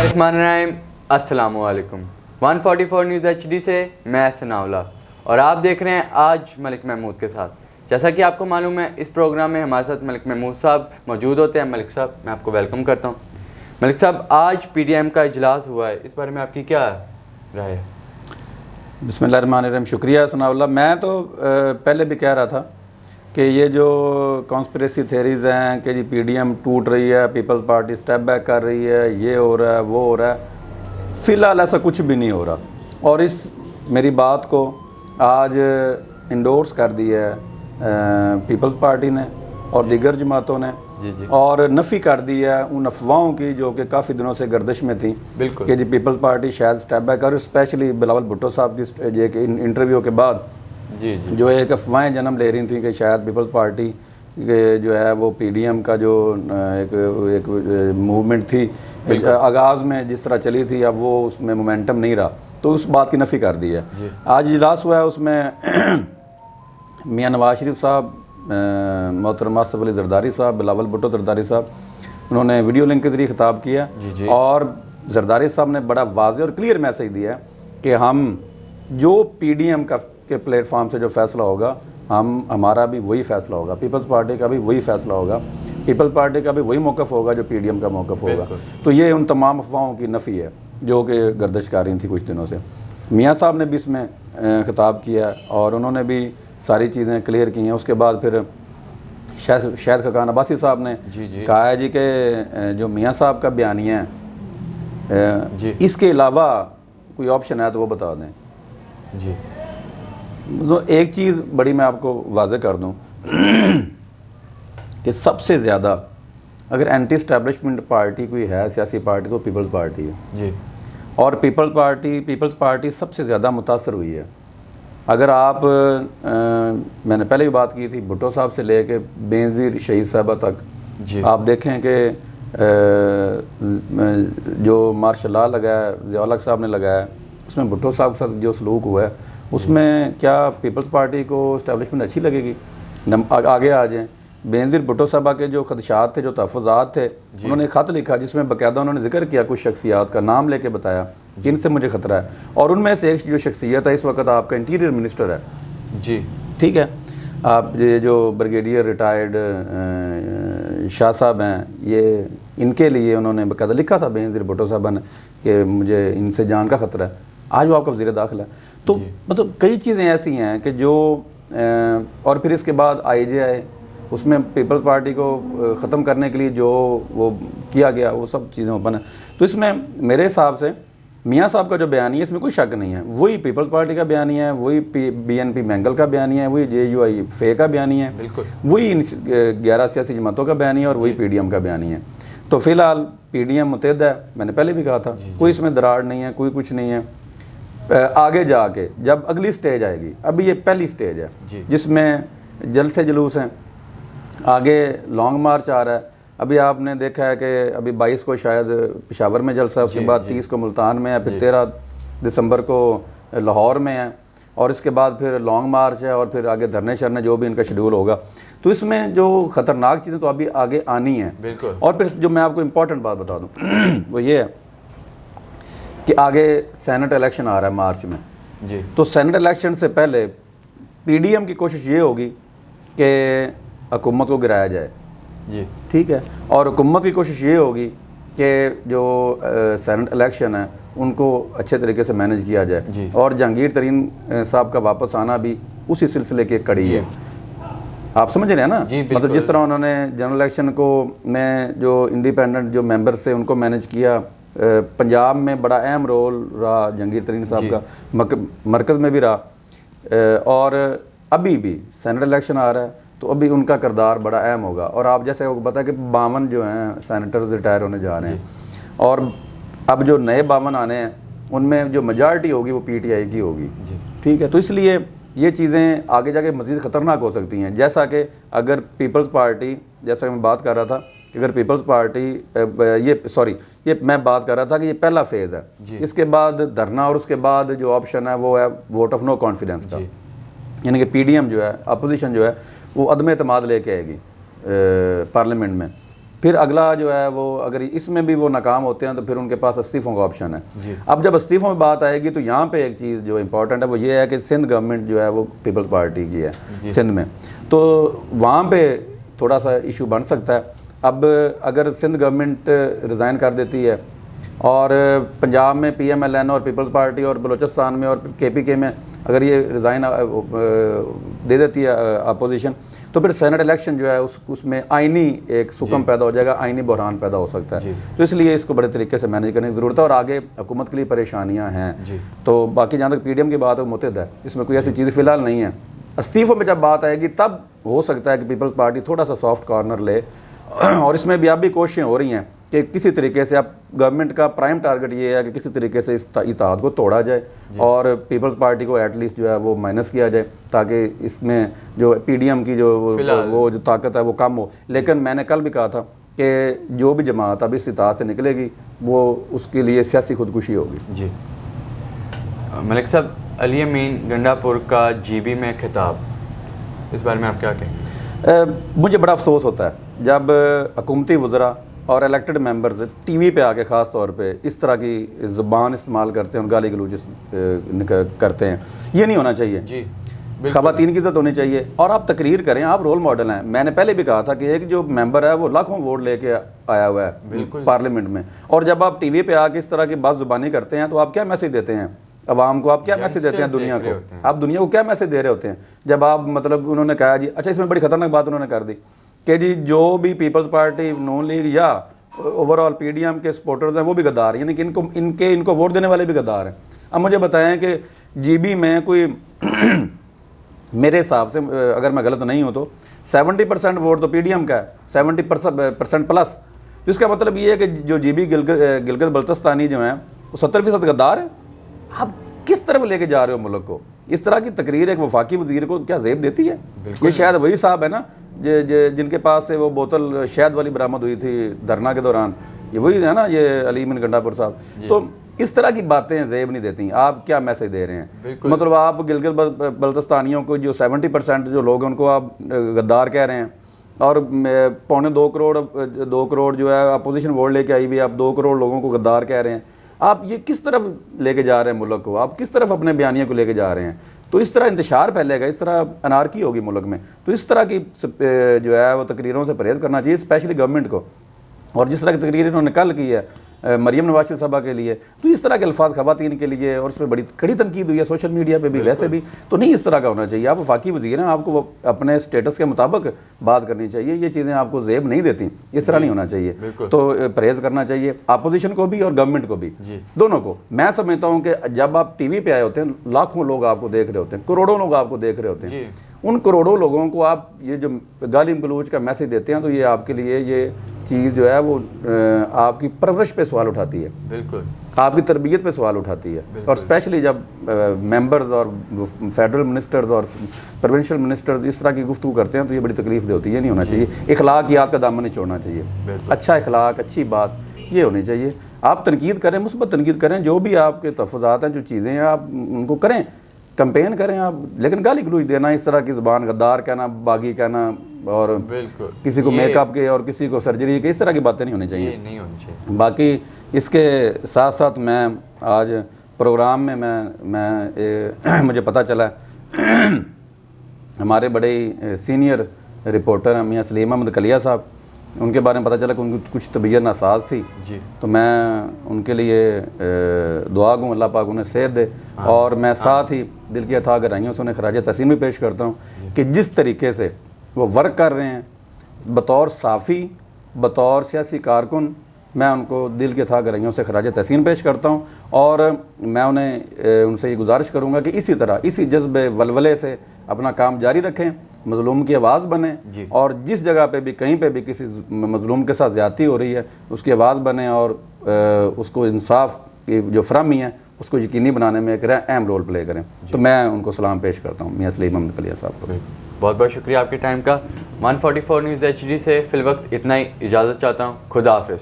बिस्मिल्लाहिर्रहमानिर्रहीम। अस्सलामुअलैकुम। 144 news HD से मैं सनाउल्लाह और आप देख रहे हैं आज मलिक महमूद के साथ। जैसा कि आपको मालूम है, इस प्रोग्राम में हमारे साथ मलिक महमूद साहब मौजूद होते हैं। मलिक साहब, मैं आपको वेलकम करता हूँ। मलिक साहब, आज PDM का इजलास हुआ है, इस बारे में आपकी क्या राय है? बिस्मिल्लाहिर्रहमानिर्रहीम। शुक्रिया सनाउल्लाह। मैं तो पहले भी कह रहा था कि ये जो कॉन्स्पिरेसी थेरीज़ हैं कि जी PDM टूट रही है, पीपल्स पार्टी स्टेप बैक कर रही है, ये हो रहा है, वो हो रहा है, फ़िलहाल ऐसा कुछ भी नहीं हो रहा। और इस मेरी बात को आज इंडोर्स कर दिया है पीपल्स पार्टी ने और दीगर जमातों ने जी। और नफ़ी कर दी है उन अफवाहों की जो कि काफ़ी दिनों से गर्दिश में थी। बिल्कुल कि जी पीपल्स पार्टी शायद स्टेप बैक और स्पेशली बिलावल भुट्टो साहब की एक इंटरव्यू के बाद जी जो एक अफवाहें जन्म ले रही थी कि शायद पीपल्स पार्टी के जो है वो PDM का जो एक मूवमेंट थी आगाज़ में जिस तरह चली थी, अब वो उसमें मोमेंटम नहीं रहा, तो उस बात की नफ़ी कर दी है। आज इजलास हुआ है, उसमें मियाँ नवाज शरीफ साहब, मोहतरम आसिफ अली जरदारी साहब, बिलावल भुट्टो जरदारी साहब, उन्होंने वीडियो लिंक के ज़रिए खिताब किया और जरदारी साहब ने बड़ा वाज़ेह और क्लियर मैसेज दिया कि हम जो PDM के प्लेटफॉर्म से जो फैसला होगा, हमारा भी वही फैसला होगा, पीपल्स पार्टी का भी वही फैसला होगा, पीपल्स पार्टी का भी वही मौक़िफ़ होगा जो PDM का मौक़िफ़ होगा। तो ये उन तमाम अफवाहों की नफ़ी है जो कि गर्दिश कर रही थी कुछ दिनों से। मियाँ साहब ने भी इसमें खिताब किया और उन्होंने भी सारी चीज़ें क्लियर की हैं। उसके बाद फिर शायद खकान अब्बासी साहब ने कहा है जी कि जो मियाँ साहब का बयानिया है इसके अलावा कोई ऑप्शन है तो वो बता दें जी। तो एक चीज़ बड़ी मैं आपको वाज़ेह कर दूं कि सबसे ज़्यादा अगर एंटी एस्टैब्लिशमेंट पार्टी कोई है, सियासी पार्टी, तो पीपल्स पार्टी है जी। और पीपल्स पार्टी सबसे ज़्यादा मुतासर हुई है। अगर आप मैंने पहले भी बात की थी, भुट्टो साहब से लेके बेनज़ीर शहीद साहबा तक आप देखें कि जो मार्शल लॉ लगाया ज़िया साहब ने लगाया, उसमें भुट्टो साहब के साथ जो सलूक हुआ है उसमें क्या पीपल्स पार्टी को इस्टेब्लिशमेंट अच्छी लगेगी? आगे आ जाएँ। बेनज़ीर भुट्टो साहबा के जो खदशात थे, जो तहफ़्फ़ुज़ात थे, उन्होंने ख़त लिखा जिसमें बाकायदा उन्होंने जिक्र किया कुछ शख्सियात का नाम लेके बताया कि इनसे मुझे ख़तरा है। और उनमें से एक जो शख्सियत है इस वक्त आपका इंटीरियर मिनिस्टर है जी। ठीक है। आप ये जो ब्रिगेडियर रिटायर्ड शाह साहब हैं, ये इनके लिए उन्होंने बाकायदा लिखा था बेनज़ीर भुट्टो साहबा ने कि मुझे इनसे जान का ख़तरा है। आज वो आपका वज़ीर दाखिला है। तो मतलब कई चीज़ें ऐसी हैं कि जो और फिर इसके बाद IJI, उसमें पीपल्स पार्टी को ख़त्म करने के लिए जो वो किया गया, वो सब चीज़ें ओपन है। तो इसमें मेरे हिसाब से मियाँ साहब का जो बयानी है इसमें कोई शक नहीं है, वही पीपल्स पार्टी का बयानी है, वही BNP मैंगल का बयानी है, वही JUI फे का बयानी है, वही 11 सियासी जमातों का बयानी है और वही PDM का बयानी है। तो फ़िलहाल PDM मुतहद है, मैंने पहले भी कहा था, कोई इसमें दरार नहीं है, कोई कुछ नहीं है। आगे जाके जब अगली स्टेज आएगी, अभी ये पहली स्टेज है जिसमें जलसे जुलूस हैं, आगे लॉन्ग मार्च आ रहा है। अभी आपने देखा है कि अभी 22 को शायद पेशावर में जलसा है, उसके बाद 30 को मुल्तान में है, फिर 13 दिसंबर को लाहौर में है और इसके बाद फिर लॉन्ग मार्च है और फिर आगे धरने शरने जो भी इनका शेड्यूल होगा। तो इसमें जो ख़तरनाक चीज़ें तो अभी आगे आनी है। और फिर जो मैं आपको इम्पोर्टेंट बात बता दूँ वो ये है कि आगे सेनेट इलेक्शन आ रहा है मार्च में जी। तो सेनेट इलेक्शन से पहले PDM की कोशिश ये होगी कि हुकूमत को गिराया जाए जी, ठीक है। और हुकूमत की कोशिश ये होगी कि जो सेनेट इलेक्शन है उनको अच्छे तरीके से मैनेज किया जाए और जहांगीर तरीन साहब का वापस आना भी उसी सिलसिले की एक कड़ी है। आप समझ रहे हैं ना? मतलब जिस तरह उन्होंने जनरल इलेक्शन को में जो इंडिपेंडेंट जो मेंबर्स थे उनको मैनेज किया, पंजाब में बड़ा अहम रोल रहा जहांगीर तरीन साहब का, मरकज़ में भी रहा और अभी भी सेनेट इलेक्शन आ रहा है तो अभी उनका किरदार बड़ा अहम होगा। और आप जैसे आपको पता है कि 52 जो हैं सेनेटर्स रिटायर होने जा रहे हैं और अब जो नए 52 आने हैं उनमें जो मेजॉरिटी होगी वो PTI की होगी, ठीक है। तो इसलिए ये चीज़ें आगे जाके मज़ीद ख़तरनाक हो सकती हैं। जैसा कि अगर पीपल्स पार्टी, जैसा कि मैं बात कर रहा था कि अगर पीपल्स पार्टी ये मैं बात कर रहा था कि ये पहला फेज़ है, इसके बाद धरना और उसके बाद जो ऑप्शन है वो है वोट ऑफ नो कॉन्फिडेंस का, यानी कि PDM जो है, अपोजिशन जो है वो अदम एतमाद लेके आएगी पार्लियामेंट में। फिर अगला जो है वो अगर इसमें भी वो नाकाम होते हैं तो फिर उनके पास इस्तीफ़ों का ऑप्शन है। अब जब इस्तीफ़ों में बात आएगी तो यहाँ पे एक चीज़ जो इम्पोर्टेंट है वो ये है कि सिंध गवर्नमेंट जो है वो पीपल्स पार्टी की है सिंध में, तो वहाँ पे थोड़ा सा इशू बन सकता है। अब अगर सिंध गवर्नमेंट रिज़ाइन कर देती है और पंजाब में PMLN और पीपल्स पार्टी और बलूचिस्तान में और KPK में अगर ये रिज़ाइन दे देती है अपोजिशन, तो फिर सेनेट इलेक्शन जो है उसमें आइनी एक सुकम पैदा हो जाएगा, आइनी बहरान पैदा हो सकता है। तो इसलिए इसको बड़े तरीके से मैनेज करने की ज़रूरत है और आगे हुकूमत के लिए परेशानियाँ हैं। तो बाकी जहाँ तक PDM की बात है मुतहद है, इसमें कोई ऐसी चीज़ फ़िलहाल नहीं है। इस्तीफ़ों में जब बात आएगी तब हो सकता है कि पीपल्स पार्टी थोड़ा सा सॉफ्ट कॉर्नर ले, और इसमें भी अब भी कोशिशें हो रही हैं कि किसी तरीके से अब गवर्नमेंट का प्राइम टारगेट ये है कि किसी तरीके से इस इत्तेहाद को तोड़ा जाए और पीपल्स पार्टी को एटलीस्ट जो है वो माइनस किया जाए, ताकि इसमें जो PDM की जो ताकत है वो कम हो। लेकिन मैंने कल भी कहा था कि जो भी जमात अब इस इत्तेहाद से निकलेगी वो उसके लिए सियासी खुदकुशी होगी। जी मलिक साहब, अली अमीन गंडापुर का GB में खिताब, इस बारे में आप क्या कहेंगे? मुझे बड़ा अफसोस होता है जब हुकूमती वज़रा और इलेक्टेड मेंबर्स TV पे आके ख़ास तौर पे इस तरह की ज़ुबान इस्तेमाल करते हैं और गाली गलौज करते हैं। ये नहीं होना चाहिए जी। ख़वातीन की इज़्ज़त होनी चाहिए और आप तकरीर करें, आप रोल मॉडल हैं। मैंने पहले भी कहा था कि एक जो मेंबर है वो लाखों वोट लेके आया हुआ है पार्लियामेंट में, और जब आप TV पे आके इस तरह की बात ज़ुबानी करते हैं तो आप क्या मैसेज देते हैं अवाम को? आप क्या मैसेज देते हैं दुनिया को? आप दुनिया को क्या मैसेज दे रहे होते हैं जब आप मतलब उन्होंने कहा जी, अच्छा इसमें बड़ी ख़तरनाक बात उन्होंने कर दी कि जी जो भी पीपल्स पार्टी, नून लीग या ओवरऑल PDM के सपोर्टर्स हैं वो भी गद्दार, यानी कि इनको वोट देने वाले भी गद्दार हैं। अब मुझे बताएं कि GB में कोई मेरे हिसाब से अगर मैं गलत नहीं हूँ तो 70% वोट तो PDM का है, 70% प्लस। तो इसका मतलब ये है कि जो GB गिलगित बल्तिस्तानी जो हैं वो 70% गद्दार हैं। आप किस तरफ लेके जा रहे हो मुल्क को? इस तरह की तकरीर एक वफाकी वज़ीर को क्या ज़ेब देती है? ये शायद वही साहब है ना जिनके पास से वो बोतल शहद वाली बरामद हुई थी धरना के दौरान, ये वही है ना, ये अली अमीन गंडापुर साहब। तो इस तरह की बातें ज़ेब नहीं देती। आप क्या मैसेज दे रहे हैं? मतलब आप गिलगित बल्तिस्तानियों को जो 70% जो लोग हैं उनको आप गद्दार कह रहे हैं, और 2.25 करोड़ जो है अपोजिशन वोट लेके आई हुई, आप 2 करोड़ लोगों को गद्दार कह रहे हैं। आप ये किस तरफ लेके जा रहे हैं मुल्क को? आप किस तरफ अपने बयानिया को लेके जा रहे हैं? तो इस तरह इंतशार फैलेगा, इस तरह अनारकी होगी मुल्क में। तो इस तरह की जो है वो तकरीरों से परहेज़ करना चाहिए, स्पेशली गवर्नमेंट को। और जिस तरह की तकरीर इन्होंने कल की है मरियम नवाज शरीफ साहबा के लिए, तो इस तरह के अल्फाज ख़वातीन के लिए, और उसमें बड़ी कड़ी तनकीद हुई है सोशल मीडिया पे भी, वैसे भी तो नहीं इस तरह का होना चाहिए। आप वफाकी वज़ीर हैं, आपको अपने स्टेटस के मुताबिक बात करनी चाहिए। ये चीज़ें आपको ज़ेब नहीं देती, इस तरह नहीं होना चाहिए। तो परहेज़ करना चाहिए अपोजिशन को भी और गवर्नमेंट को भी, दोनों को। मैं समझता हूँ कि जब आप TV पे आए होते हैं, लाखों लोग आपको देख रहे होते हैं, करोड़ों लोग आपको देख रहे होते हैं, उन करोड़ों लोगों को आप ये जो गाली गलौज का मैसेज देते हैं, तो ये आपके लिए ये चीज़ जो है वो आपकी परवरिश पे सवाल उठाती है, बिल्कुल आपकी तरबियत पे सवाल उठाती है। और स्पेशली जब मेंबर्स और फेडरल मिनिस्टर्स और प्रोविंशियल मिनिस्टर्स इस तरह की गुफ्तगू करते हैं तो ये बड़ी तकलीफ दे होती है। ये नहीं होना चाहिए। इखलाकियात का दामन नहीं छोड़ना चाहिए। अच्छा इखलाक, अच्छी बात ये होनी चाहिए। आप तनकीद करें, मुस्बत तनकीद करें, जो भी आपके तहफ़्फ़ुज़ात हैं, जो चीज़ें हैं, आप उनको करें, कंपेन करें आप। लेकिन गाली गलौज देना, इस तरह की ज़ुबान, गद्दार कहना, बागी कहना, और किसी को मेकअप के और किसी को सर्जरी के, इस तरह की बातें नहीं होनी चाहिए, नहीं होनी चाहिए। बाकी इसके साथ साथ मैं आज प्रोग्राम में मैं मुझे पता चला हमारे बड़े सीनियर रिपोर्टर हैं मियाँ सलीम अहमद कलिया साहब, उनके बारे में पता चला कि उनकी कुछ तबीयत नासाज थी जी। तो मैं उनके लिए दुआ दूँ अल्लाह पाक उन्हें सेहत दे। और मैं साथ ही दिल की अथाह गहराइयों से उन्हें खराज तहसीन भी पेश करता हूँ कि जिस तरीके से वो वर्क कर रहे हैं बतौर साफ़ी, बतौर सियासी कारकुन, मैं उनको दिल के अथाह गहराइयों से खराज तहसीन पेश करता हूँ। और मैं उन्हें उनसे ये गुजारिश करूँगा कि इसी तरह, इसी जज्बे वलवले से अपना काम जारी रखें, मज़लूम की आवाज़ बने, और जिस जगह पे भी, कहीं पे भी किसी मज़लूम के साथ ज़्यादती हो रही है उसकी आवाज़ बने, और उसको इंसाफ की जो फराहमी है उसको यकीनी बनाने में एक अहम रोल प्ले करें। तो मैं उनको सलाम पेश करता हूँ मियाँ सलीम अहमद कलिया साहब को। बहुत बहुत शुक्रिया आपके टाइम का। 144 न्यूज़ HD से फ़िलवक्त इतना ही, इजाज़त चाहता हूँ। खुदा हाफ़िज़।